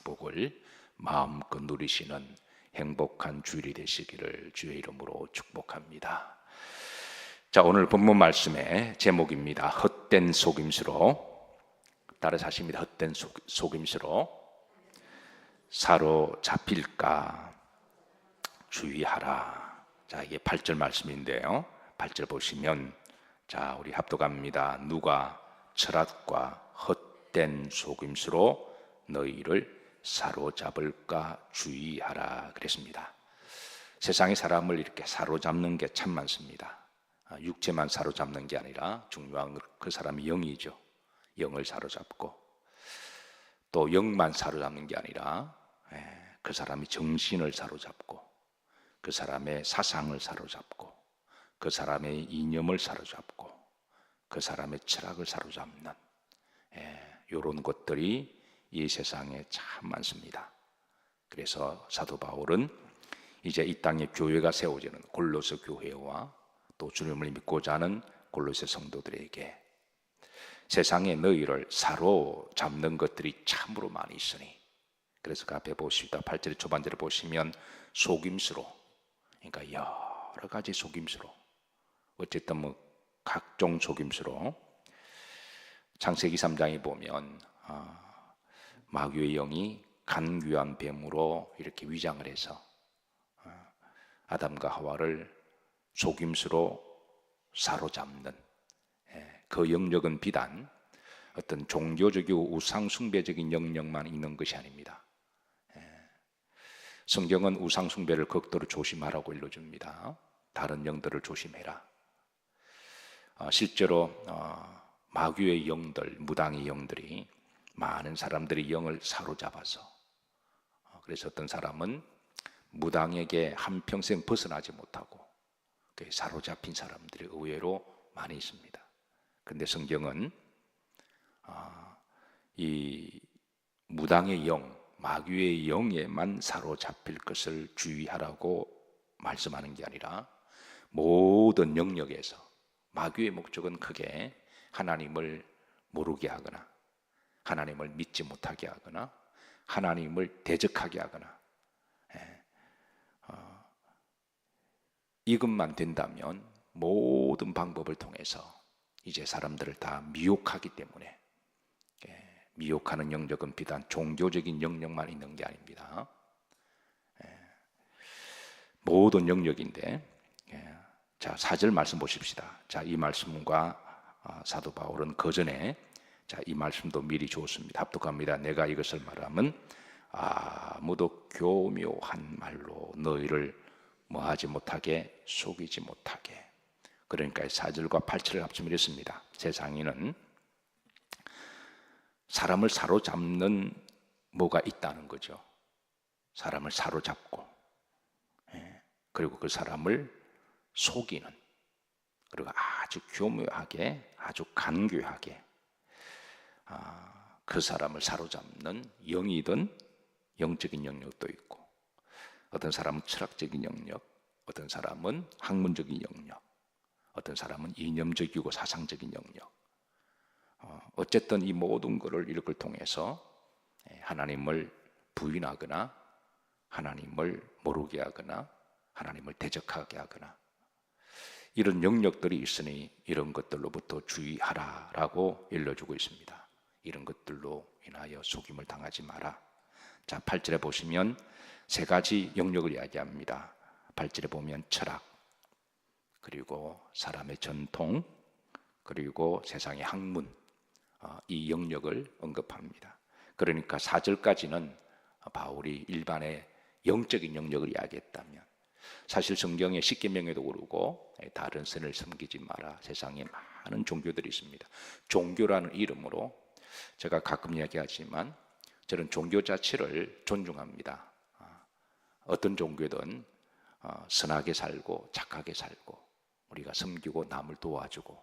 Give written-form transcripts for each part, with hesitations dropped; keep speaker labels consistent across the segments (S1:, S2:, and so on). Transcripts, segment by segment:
S1: 축복을 마음껏 누리시는 행복한 주일이 되시기를 주의 이름으로 축복합니다. 자, 오늘 본문 말씀의 제목입니다. 헛된 속임수로, 따라서 하십니다. 헛된 속임수로 사로잡힐까 주의하라. 자, 이게 8절 말씀인데요. 8절 보시면, 자, 우리 합독합니다. 누가 철학과 헛된 속임수로 너희를 사로잡을까 주의하라 그랬습니다. 세상의 사람을 이렇게 사로잡는 게 참 많습니다. 육체만 사로잡는 게 아니라 중요한 그 사람이 영이죠. 영을 사로잡고, 또 영만 사로잡는 게 아니라 그 사람이 정신을 사로잡고, 그 사람의 사상을 사로잡고, 그 사람의 이념을 사로잡고, 그 사람의 철학을 사로잡는 이런 것들이 이 세상에 참 많습니다. 그래서 사도 바울은 이제 이 땅에 교회가 세워지는 골로새 교회와 또 주님을 믿고자 하는 골로새 성도들에게 세상에 너희를 사로잡는 것들이 참으로 많이 있으니, 그래서 그 앞에 보십니다. 8절 초반절을 보시면 속임수로, 그러니까 여러 가지 속임수로, 어쨌든 뭐 각종 속임수로, 창세기 3장에 보면 마귀의 영이 간귀한 뱀으로 이렇게 위장을 해서 아담과 하와를 속임수로 사로잡는, 그 영역은 비단 어떤 종교적이고 우상숭배적인 영역만 있는 것이 아닙니다. 성경은 우상숭배를 극도로 조심하라고 일러줍니다. 다른 영들을 조심해라. 실제로 마귀의 영들, 무당의 영들이 많은 사람들의 영을 사로잡아서, 그래서 어떤 사람은 무당에게 한평생 벗어나지 못하고 사로잡힌 사람들이 의외로 많이 있습니다. 그런데 성경은 이 무당의 영, 마귀의 영에만 사로잡힐 것을 주의하라고 말씀하는 게 아니라 모든 영역에서, 마귀의 목적은 크게 하나님을 모르게 하거나 하나님을 믿지 못하게 하거나 하나님을 대적하게 하거나, 이것만 된다면 모든 방법을 통해서 이제 사람들을 다 미혹하기 때문에, 미혹하는 영역은 비단 종교적인 영역만 있는 게 아닙니다. 모든 영역인데, 자, 4절 말씀 보십시다. 자, 이 말씀과 사도 바울은 그 전에, 자, 이 말씀도 미리 주었습니다. 합독합니다. 내가 이것을 말하면 아무도 교묘한 말로 너희를 뭐하지 못하게, 속이지 못하게. 그러니까 4절과 8절을 합치면 이렇습니다. 세상에는 사람을 사로잡는 뭐가 있다는 거죠. 사람을 사로잡고, 그리고 그 사람을 속이는, 그리고 아주 교묘하게, 아주 간교하게 그 사람을 사로잡는 영이든 영적인 영역도 있고, 어떤 사람은 철학적인 영역, 어떤 사람은 학문적인 영역, 어떤 사람은 이념적이고 사상적인 영역, 어쨌든 이 모든 것을 이걸 통해서 하나님을 부인하거나 하나님을 모르게 하거나 하나님을 대적하게 하거나, 이런 영역들이 있으니 이런 것들로부터 주의하라라고 일러주고 있습니다. 이런 것들로 인하여 속임을 당하지 마라. 자, 8절에 보시면 세 가지 영역을 이야기합니다. 8절에 보면 철학, 그리고 사람의 전통, 그리고 세상의 학문, 이 영역을 언급합니다. 그러니까 4절까지는 바울이 일반의 영적인 영역을 이야기했다면, 사실 성경의 십계명에도 그러고 다른 신을 섬기지 마라, 세상에 많은 종교들이 있습니다. 종교라는 이름으로, 제가 가끔 이야기하지만 저는 종교 자체를 존중합니다. 어떤 종교든 선하게 살고 착하게 살고 우리가 섬기고 남을 도와주고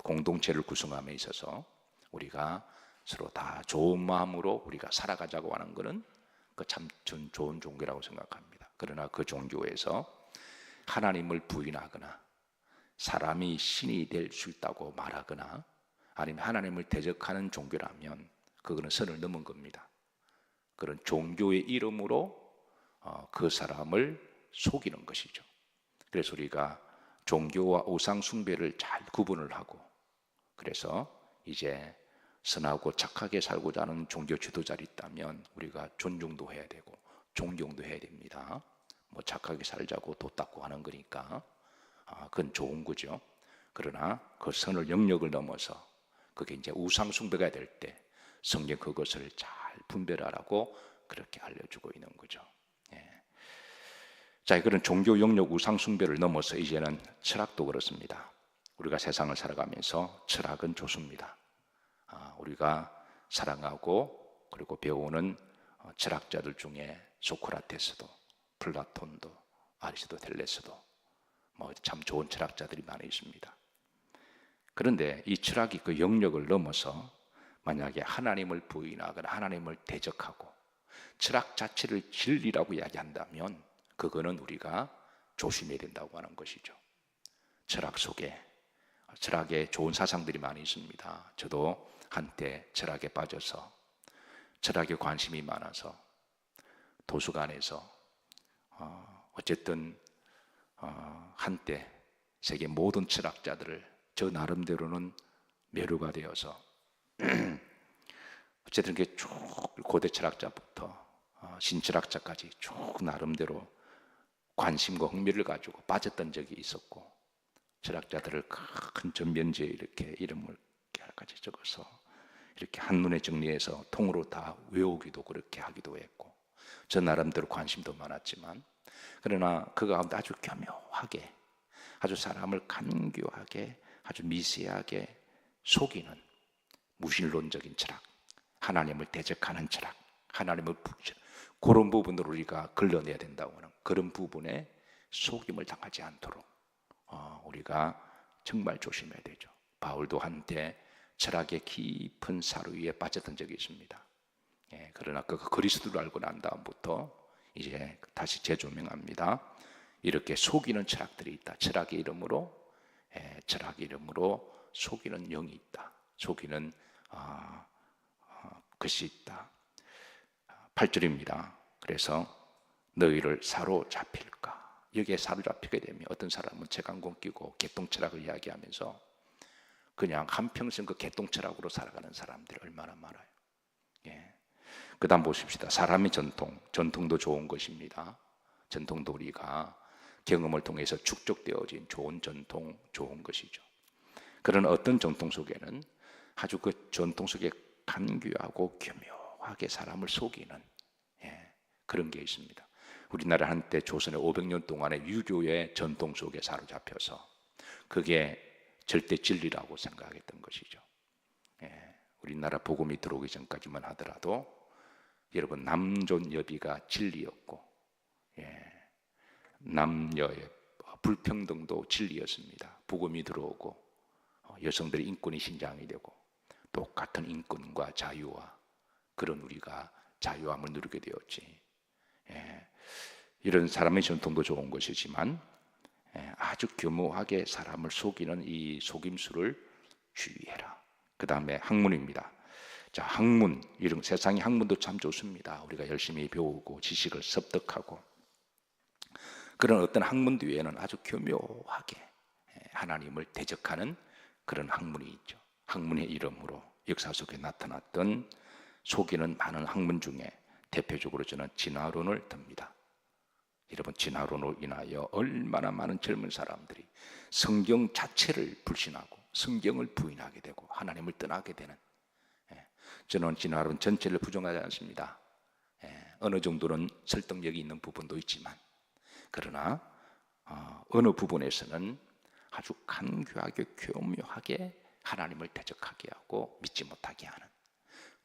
S1: 공동체를 구성함에 있어서 우리가 서로 다 좋은 마음으로 우리가 살아가자고 하는 것은 그 참 좋은 종교라고 생각합니다. 그러나 그 종교에서 하나님을 부인하거나 사람이 신이 될 수 있다고 말하거나 아니면 하나님을 대적하는 종교라면 그거는 선을 넘은 겁니다. 그런 종교의 이름으로 그 사람을 속이는 것이죠. 그래서 우리가 종교와 우상 숭배를 잘 구분을 하고, 그래서 이제 선하고 착하게 살고자 하는 종교 지도자들이 있다면 우리가 존중도 해야 되고 존경도 해야 됩니다. 뭐 착하게 살자고 도 닦고 하는 거니까 그건 좋은 거죠. 그러나 그 선을 영역을 넘어서 그게 이제 우상 숭배가 될 때 성경 그것을 잘 분별하라고 그렇게 알려주고 있는 거죠. 예. 자, 그런 종교 영역 우상 숭배를 넘어서 이제는 철학도 그렇습니다. 우리가 세상을 살아가면서 철학은 좋습니다. 우리가 사랑하고 그리고 배우는 철학자들 중에 소크라테스도, 플라톤도, 아리스토텔레스도 뭐 참 좋은 철학자들이 많이 있습니다. 그런데 이 철학이 그 영역을 넘어서 만약에 하나님을 부인하거나 하나님을 대적하고 철학 자체를 진리라고 이야기한다면 그거는 우리가 조심해야 된다고 하는 것이죠. 철학 속에 철학에 좋은 사상들이 많이 있습니다. 저도 한때 철학에 빠져서 철학에 관심이 많아서 도서관에서 어쨌든 한때 세계 모든 철학자들을 저 나름대로는 매료가 되어서 어쨌든 그게 쭉 고대 철학자부터 신철학자까지 쭉 나름대로 관심과 흥미를 가지고 빠졌던 적이 있었고, 철학자들을 큰 전면지에 이렇게 이름을 같이 적어서 이렇게 한눈에 정리해서 통으로 다 외우기도 그렇게 하기도 했고, 저 나름대로 관심도 많았지만, 그러나 그 가운데 아주 교묘하게 아주 사람을 간교하게 아주 미세하게 속이는 무신론적인 철학, 하나님을 대적하는 철학, 하나님을 그런 부분으로 우리가 걸러내야 된다고 하는 그런 부분에 속임을 당하지 않도록 우리가 정말 조심해야 되죠. 바울도 한때 철학의 깊은 사루위에 빠졌던 적이 있습니다. 그러나 그 그리스도를 알고 난 다음부터 이제 다시 재조명합니다. 이렇게 속이는 철학들이 있다. 철학의 이름으로 속이는 영이 있다. 속이는 것이 있다. 8절입니다. 그래서 너희를 사로잡힐까? 여기에 사로잡히게 되면 어떤 사람은 책한권 끼고 개똥철학을 이야기하면서 그냥 한평생 그 개똥철학으로 살아가는 사람들이 얼마나 많아요. 그 다음 보십시다. 사람의 전통도 좋은 것입니다. 전통도 우리가 경험을 통해서 축적되어진 좋은 전통, 좋은 것이죠. 그런 어떤 전통 속에는 아주 그 전통 속에 간교하고 교묘하게 사람을 속이는 그런 게 있습니다. 우리나라 한때 조선의 500년 동안의 유교의 전통 속에 사로잡혀서 그게 절대 진리라고 생각했던 것이죠. 우리나라 복음이 들어오기 전까지만 하더라도 여러분 남존여비가 진리였고 남녀의 불평등도 진리였습니다. 복음이 들어오고 여성들의 인권이 신장이 되고 똑같은 인권과 자유와 그런 우리가 자유함을 누리게 되었지. 이런 사람의 전통도 좋은 것이지만 아주 교묘하게 사람을 속이는 이 속임수를 주의해라. 그 다음에 학문입니다. 자, 학문, 이런 세상의 학문도 참 좋습니다. 우리가 열심히 배우고 지식을 습득하고 그런 어떤 학문 뒤에는 아주 교묘하게 하나님을 대적하는 그런 학문이 있죠. 학문의 이름으로 역사 속에 나타났던 속이는 많은 학문 중에 대표적으로 저는 진화론을 듭니다. 여러분, 진화론으로 인하여 얼마나 많은 젊은 사람들이 성경 자체를 불신하고 성경을 부인하게 되고 하나님을 떠나게 되는, 저는 진화론 전체를 부정하지 않습니다. 어느 정도는 설득력이 있는 부분도 있지만, 그러나 어느 부분에서는 아주 간교하게 교묘하게 하나님을 대적하게 하고 믿지 못하게 하는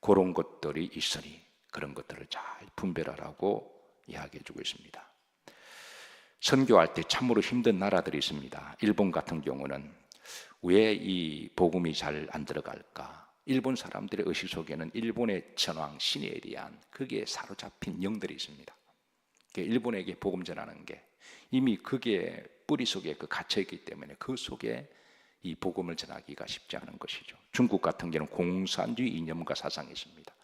S1: 그런 것들이 있으니 그런 것들을 잘 분별하라고 이야기해 주고 있습니다. 선교할 때 참으로 힘든 나라들이 있습니다. 일본 같은 경우는 왜 이 복음이 잘 안 들어갈까? 일본 사람들의 의식 속에는 일본의 천황 신에 대한 그게 사로잡힌 영들이 있습니다. 일본에게 복음 전하는 게 이미 그게 뿌리 속에 갇혀 있기 때문에 그 속에 이 복음을 전하기가 쉽지 않은 것이죠. 중국 같은 경우는 공산주의 이념과 사상이 있습니다.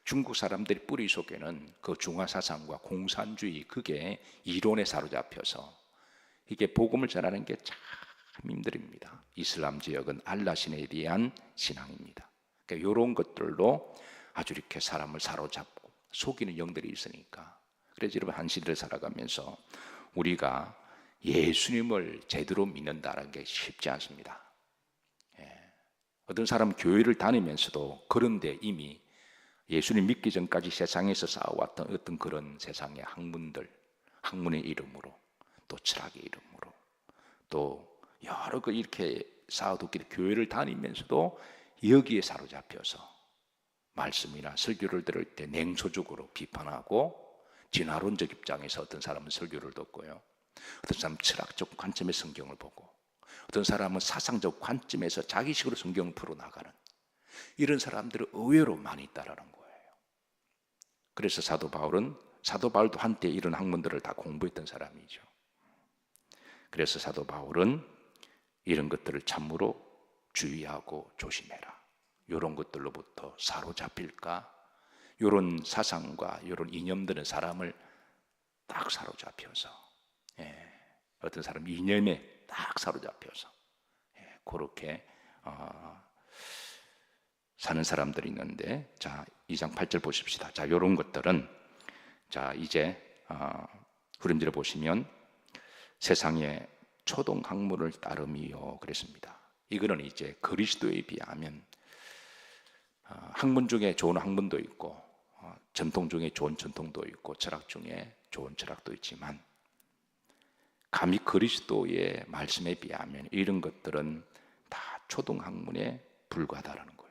S1: 중국 사람들의 뿌리 속에는 그 중화사상과 공산주의, 그게 이론에 사로잡혀서 이게 복음을 전하는 게 참 힘듭니다. 이슬람 지역은 알라 신에 대한 신앙입니다. 그러니까 이런 것들로 아주 이렇게 사람을 사로잡고 속이는 영들이 있으니까, 그래서 여러분 한 시대를 살아가면서 우리가 예수님을 제대로 믿는다는 게 쉽지 않습니다. 어떤 사람은 교회를 다니면서도 그런데 이미 예수님 믿기 전까지 세상에서 쌓아왔던 어떤 그런 세상의 학문의 이름으로, 또 철학의 이름으로, 또 여러 거 이렇게 쌓아뒀기에 교회를 다니면서도 여기에 사로잡혀서 말씀이나 설교를 들을 때 냉소적으로 비판하고 진화론적 입장에서 어떤 사람은 설교를 듣고요, 어떤 사람은 철학적 관점의 성경을 보고, 어떤 사람은 사상적 관점에서 자기식으로 성경을 풀어나가는 이런 사람들은 의외로 많이 있다라는 거예요. 그래서 사도 바울도 한때 이런 학문들을 다 공부했던 사람이죠. 그래서 사도 바울은 이런 것들을 참으로 주의하고 조심해라, 이런 것들로부터 사로잡힐까, 이런 사상과 이런 이념들은 사람을 딱 사로잡혀서, 어떤 사람 이념에 딱 사로잡혀서 그렇게 사는 사람들이 있는데, 자 2장 8절 보십시다. 자 이런 것들은, 자 이제 후렴들을 보시면 세상의 초동 학문을 따름이요 그랬습니다. 이거는 이제 그리스도에 비하면 학문 중에 좋은 학문도 있고, 전통 중에 좋은 전통도 있고, 철학 중에 좋은 철학도 있지만, 감히 그리스도의 말씀에 비하면 이런 것들은 다 초등 학문에 불과하다는 거예요.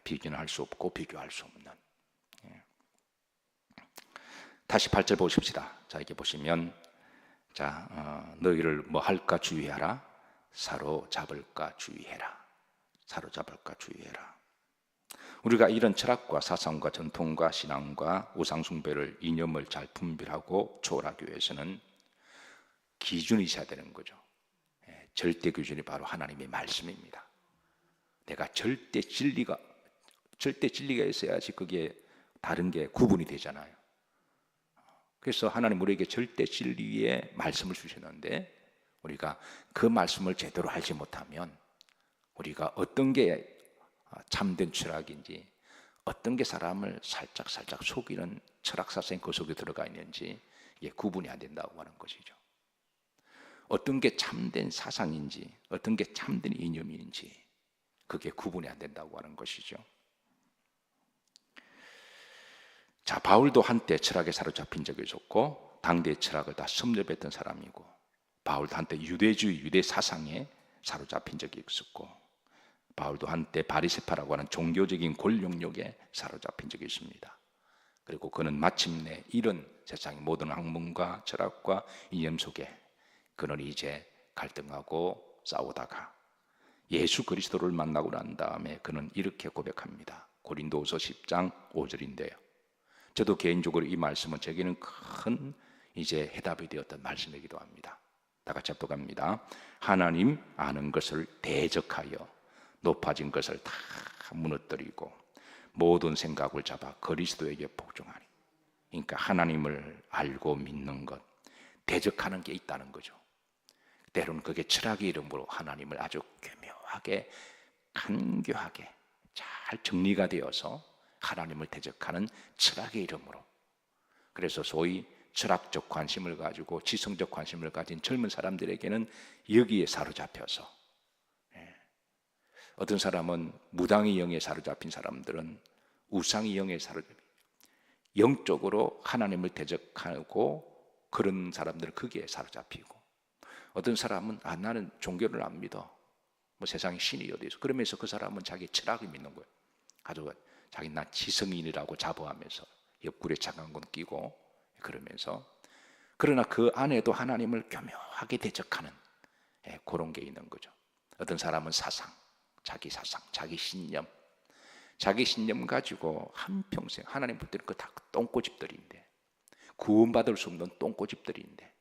S1: 비교는 할 수 없고 비교할 수 없는. 다시 8절 보십시다. 자 이렇게 보시면, 자 너희를 뭐 할까 주의하라, 사로잡을까 주의해라, 사로잡을까 주의해라. 우리가 이런 철학과 사상과 전통과 신앙과 우상숭배를, 이념을 잘 분별하고 초월하기 위해서는 기준이 있어야 되는 거죠. 절대 기준이 바로 하나님의 말씀입니다. 내가 절대 진리가 있어야지 그게 다른 게 구분이 되잖아요. 그래서 하나님 우리에게 절대 진리의 말씀을 주셨는데, 우리가 그 말씀을 제대로 알지 못하면 우리가 어떤 게 참된 철학인지, 어떤 게 사람을 살짝 속이는 철학사상이 그 속에 들어가 있는지 이게 구분이 안 된다고 하는 것이죠. 어떤 게 참된 사상인지, 어떤 게 참된 이념인지 그게 구분이 안 된다고 하는 것이죠. 자 바울도 한때 철학에 사로잡힌 적이 있었고, 당대의 철학을 다 섭렵했던 사람이고, 바울도 한때 유대 사상에 사로잡힌 적이 있었고, 바울도 한때 바리새파라고 하는 종교적인 권력욕에 사로잡힌 적이 있습니다. 그리고 그는 마침내 이런 세상의 모든 학문과 철학과 이념 속에 그는 이제 갈등하고 싸우다가 예수 그리스도를 만나고 난 다음에 그는 이렇게 고백합니다. 고린도후서 10장 5절인데요. 저도 개인적으로 이 말씀은 제게는 큰 이제 해답이 되었던 말씀이기도 합니다. 다 같이 합독합니다. 하나님 아는 것을 대적하여 높아진 것을 다 무너뜨리고 모든 생각을 잡아 그리스도에게 복종하니. 그러니까 하나님을 알고 믿는 것, 대적하는 게 있다는 거죠. 때로는 그게 철학의 이름으로 하나님을 아주 교묘하게 간교하게 잘 정리가 되어서 하나님을 대적하는 철학의 이름으로. 그래서 소위 철학적 관심을 가지고 지성적 관심을 가진 젊은 사람들에게는 여기에 사로잡혀서, 어떤 사람은 무당의 영에 사로잡힌 사람들은 우상의 영에 사로잡힌, 영적으로 하나님을 대적하고 그런 사람들은 거기에 사로잡히고, 어떤 사람은 나는 종교를 안 믿어, 뭐 세상에 신이 어디 있어, 그러면서 그 사람은 자기 철학을 믿는 거예요. 아주 자기 나 지성인이라고 자부하면서 옆구리에 작은 건 끼고 그러면서, 그러나 그 안에도 하나님을 교묘하게 대적하는 그런 게 있는 거죠. 어떤 사람은 자기 신념 가지고 한평생 하나님 볼 때는 그 다 똥꼬집들인데, 구원받을 수 없는 똥꼬집들인데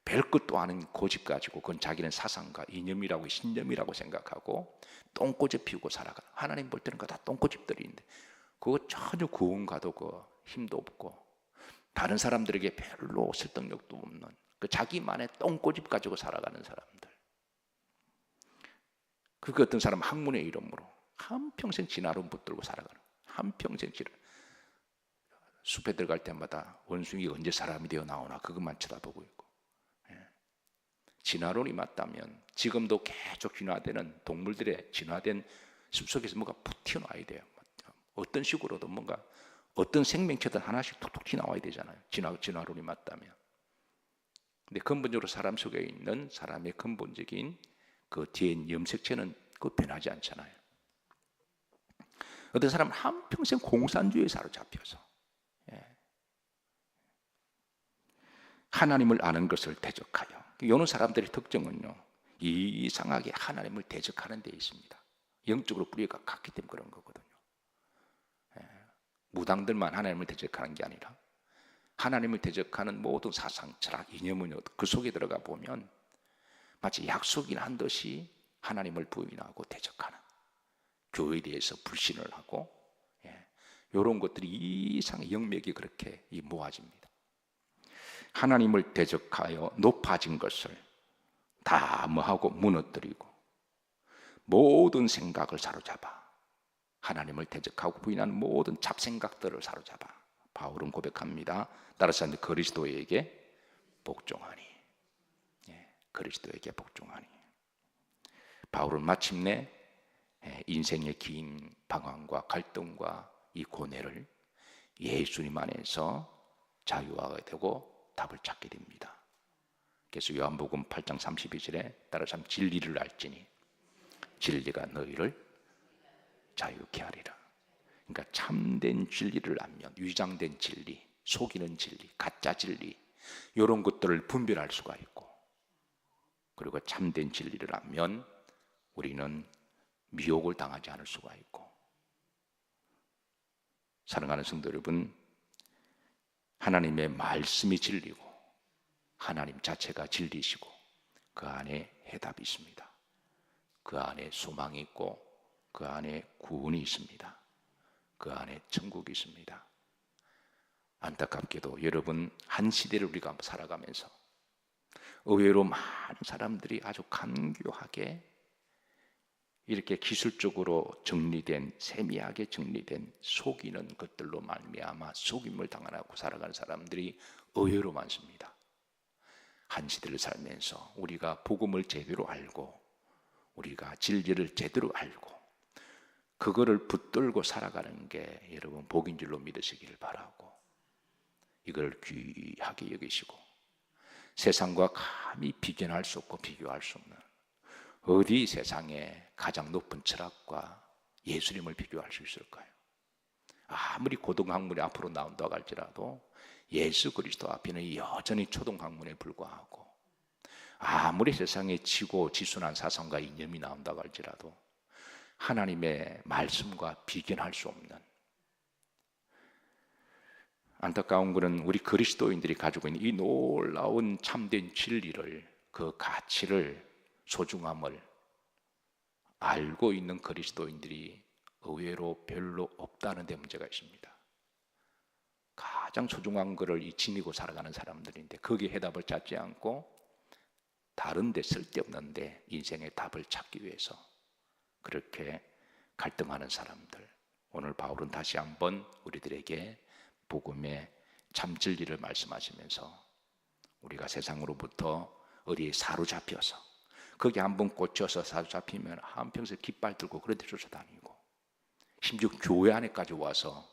S1: 별 것도 아닌 고집 가지고 그건 자기는 사상과 이념이라고 신념이라고 생각하고 똥꼬집 피우고 살아가. 하나님 볼 때는 그 다 똥꼬집들인데 그거 전혀 구원가도 그 힘도 없고 다른 사람들에게 별로 설득력도 없는 그 자기만의 똥꼬집 가지고 살아가는 사람들. 그 어떤 사람 학문의 이름으로 한평생 진화론 붙들고 살아가는, 한평생 진화. 숲에 들어갈 때마다 원숭이가 언제 사람이 되어 나오나 그것만 쳐다보고 있고. 진화론이 맞다면 지금도 계속 진화되는 동물들의 진화된 숲속에서 뭔가 튀어나와야 돼요. 어떤 식으로든 뭔가 어떤 생명체든 하나씩 툭툭 튀어나와야 되잖아요. 진화론이 맞다면. 근데 근본적으로 사람 속에 있는 사람의 근본적인 그 DNA 염색체는 그 변하지 않잖아요. 어떤 사람은 한평생 공산주의에 사로잡혀서 하나님을 아는 것을 대적하여, 요런 사람들의 특징은요, 이상하게 하나님을 대적하는 데 있습니다. 영적으로 뿌리가 같기 때문에 그런 거거든요. 무당들만 하나님을 대적하는 게 아니라 하나님을 대적하는 모든 사상, 철학, 이념은 그 속에 들어가 보면 마치 약속이나 한 듯이 하나님을 부인하고 대적하는, 교회에 대해서 불신을 하고, 이런 것들이 이상의 영맥이 그렇게 모아집니다. 하나님을 대적하여 높아진 것을 다 뭐하고 무너뜨리고 모든 생각을 사로잡아 하나님을 대적하고 부인하는 모든 잡생각들을 사로잡아 바울은 고백합니다. 따라서 그리스도에게 복종하니, 그리스도에게 복종하니. 바울은 마침내 인생의 긴 방황과 갈등과 이 고뇌를 예수님 안에서 자유하게 되고 답을 찾게 됩니다. 그래서 요한복음 8장 32절에 따라서 진리를 알지니 진리가 너희를 자유케 하리라. 그러니까 참된 진리를 알면 위장된 진리, 속이는 진리, 가짜 진리, 이런 것들을 분별할 수가 있고, 그리고 참된 진리를 알면 우리는 미혹을 당하지 않을 수가 있고. 사랑하는 성도 여러분, 하나님의 말씀이 진리고 하나님 자체가 진리시고 그 안에 해답이 있습니다. 그 안에 소망이 있고 그 안에 구원이 있습니다. 그 안에 천국이 있습니다. 안타깝게도 여러분, 한 시대를 우리가 살아가면서 의외로 많은 사람들이 아주 간교하게 이렇게 기술적으로 정리된, 세미하게 정리된 속이는 것들로 말미암아 속임을 당하고 살아가는 사람들이 의외로 많습니다. 한 시대를 살면서 우리가 복음을 제대로 알고 우리가 진리를 제대로 알고 그거를 붙들고 살아가는 게 여러분 복인 줄로 믿으시길 바라고, 이걸 귀하게 여기시고 세상과 감히 비견할 수 없고 비교할 수 없는, 어디 세상에 가장 높은 철학과 예수님을 비교할 수 있을까요? 아무리 고등학문이 앞으로 나온다고 할지라도 예수 그리스도 앞에는 여전히 초등학문에 불과하고, 아무리 세상에 지고 지순한 사상과 이념이 나온다고 할지라도 하나님의 말씀과 비견할 수 없는, 안타까운 것은 우리 그리스도인들이 가지고 있는 이 놀라운 참된 진리를, 그 가치를, 소중함을 알고 있는 그리스도인들이 의외로 별로 없다는 데 문제가 있습니다. 가장 소중한 것을 지니고 살아가는 사람들인데 거기에 해답을 찾지 않고 다른 데 쓸데없는데 인생의 답을 찾기 위해서 그렇게 갈등하는 사람들, 오늘 바울은 다시 한번 우리들에게 복음의 참 진리를 말씀하시면서 우리가 세상으로부터 어디에 사로잡혀서 거기 한번 꽂혀서 사로잡히면 한평생 깃발 들고 그런 데 쫓아다니고 심지어 교회 안에까지 와서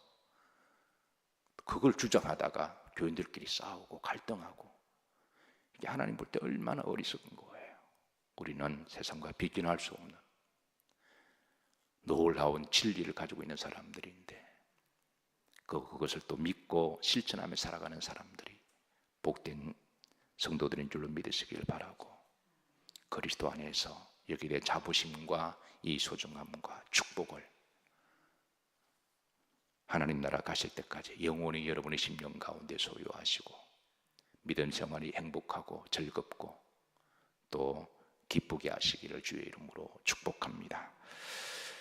S1: 그걸 주장하다가 교인들끼리 싸우고 갈등하고, 이게 하나님 볼 때 얼마나 어리석은 거예요. 우리는 세상과 비교할 수 없는 놀라운 진리를 가지고 있는 사람들인데 그것을 또 믿고 실천하며 살아가는 사람들이 복된 성도들인 줄로 믿으시길 바라고, 그리스도 안에서 여기에 대한 자부심과 이 소중함과 축복을 하나님 나라 가실 때까지 영원히 여러분의 심령 가운데 소유하시고 믿음 생활이 행복하고 즐겁고 또 기쁘게 하시기를 주의 이름으로 축복합니다.